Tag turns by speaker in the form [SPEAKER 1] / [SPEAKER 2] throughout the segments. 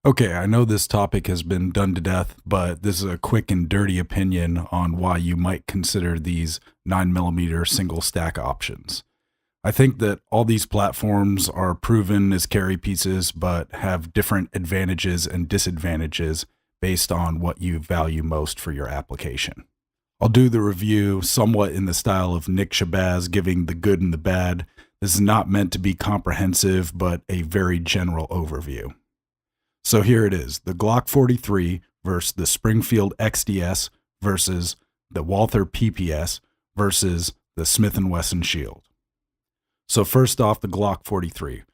[SPEAKER 1] Okay, I know this topic has been done to death, but this is a quick and dirty opinion on why you might consider these 9mm single stack options. I think that all these platforms are proven as carry pieces, but have different advantages and disadvantages based on what you value most for your application. I'll do the review somewhat in the style of Nick Shabazz giving the good and the bad. This is not meant to be comprehensive, but a very general overview. So here it is, the Glock 43 versus the Springfield XDS versus the Walther PPS versus the Smith Wesson Shield. So first off, the Glock 43.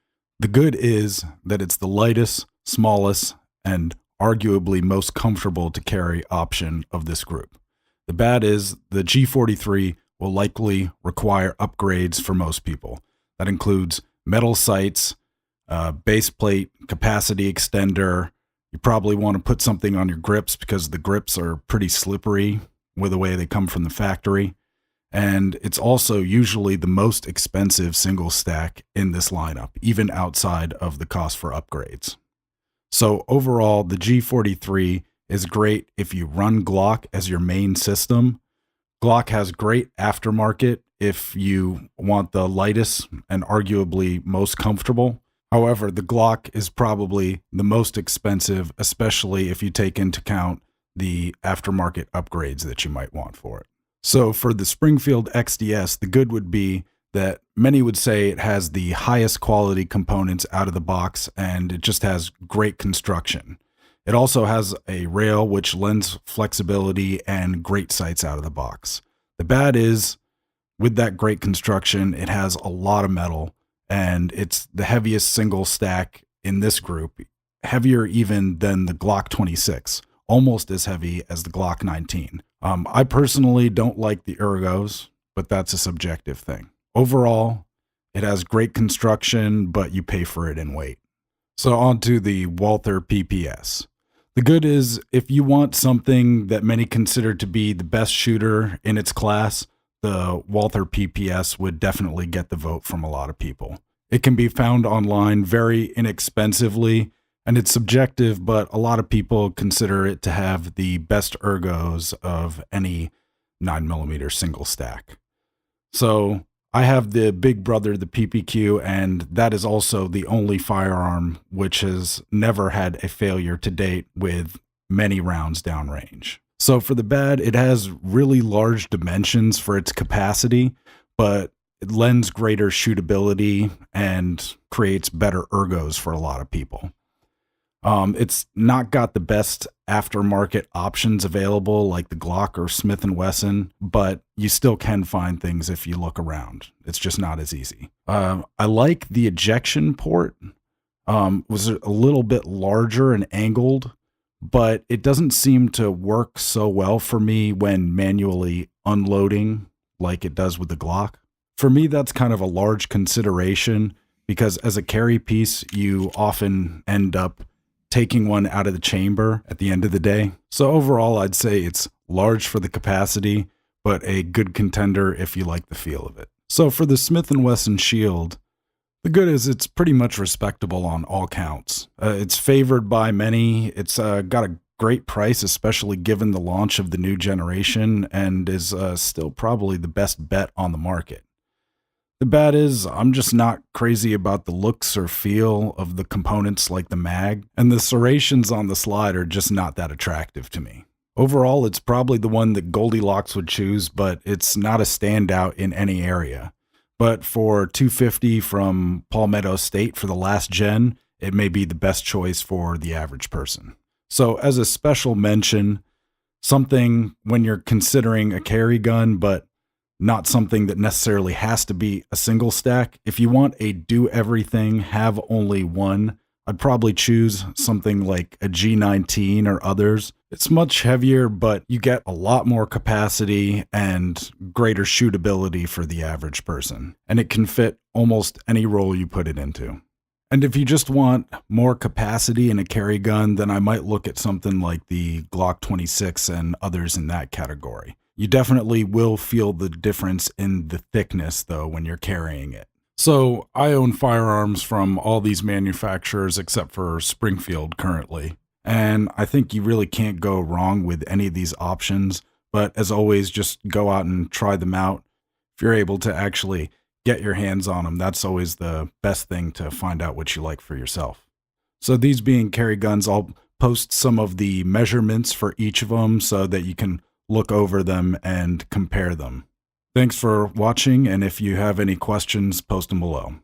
[SPEAKER 1] The good is that it's the lightest, smallest, and arguably most comfortable to carry option of this group. The bad is the G43 will likely require upgrades for most people. That includes metal sights, base plate, capacity extender. You probably want to put something on your grips because the grips are pretty slippery with the way they come from the factory. And it's also usually the most expensive single stack in this lineup, even outside of the cost for upgrades. So overall, the G43 is great if you run Glock as your main system. Glock has great aftermarket if you want the lightest and arguably most comfortable. However, the Glock is probably the most expensive, especially if you take into account the aftermarket upgrades that you might want for it. So for the Springfield XDS, the good would be that many would say it has the highest quality components out of the box and it just has great construction. It also has a rail which lends flexibility and great sights out of the box. The bad is, with that great construction, it has a lot of metal. And it's the heaviest single stack in this group, heavier even than the Glock 26, almost as heavy as the Glock 19. I personally don't like the ergos, but that's a subjective thing. Overall, it has great construction, but you pay for it in weight. So on to the Walther PPS. The good is, if you want something that many consider to be the best shooter in its class, the Walther PPS would definitely get the vote from a lot of people. It can be found online very inexpensively, and it's subjective, but a lot of people consider it to have the best ergos of any 9mm single stack. So I have the big brother, the PPQ, and that is also the only firearm which has never had a failure to date with many rounds downrange. So for the bad, it has really large dimensions for its capacity, but it lends greater shootability and creates better ergos for a lot of people. It's not got the best aftermarket options available like the Glock or Smith & Wesson, but you still can find things if you look around. It's just not as easy. I like the ejection port. Was a little bit larger and angled, but it doesn't seem to work so well for me when manually unloading like it does with the Glock. For me, that's kind of a large consideration because as a carry piece, you often end up taking one out of the chamber at the end of the day. So overall, I'd say it's large for the capacity, but a good contender if you like the feel of it. So for the Smith & Wesson Shield, the good is it's pretty much respectable on all counts. It's favored by many. It's got a great price, especially given the launch of the new generation, and is still probably the best bet on the market. The bad is I'm just not crazy about the looks or feel of the components like the mag, and the serrations on the slide are just not that attractive to me. Overall, it's probably the one that Goldilocks would choose, but it's not a standout in any area. But for $250 from Palmetto State for the last gen, it may be the best choice for the average person. So as a special mention, something when you're considering a carry gun, but not something that necessarily has to be a single stack. If you want a do everything, have only one, I'd probably choose something like a G19 or others. It's much heavier, but you get a lot more capacity and greater shootability for the average person. And it can fit almost any role you put it into. And if you just want more capacity in a carry gun, then I might look at something like the Glock 26 and others in that category. You definitely will feel the difference in the thickness, though, when you're carrying it. So I own firearms from all these manufacturers except for Springfield currently. And I think you really can't go wrong with any of these options. But as always, just go out and try them out. If you're able to actually get your hands on them, that's always the best thing to find out what you like for yourself. So these being carry guns, I'll post some of the measurements for each of them so that you can look over them and compare them. Thanks for watching, and if you have any questions, post them below.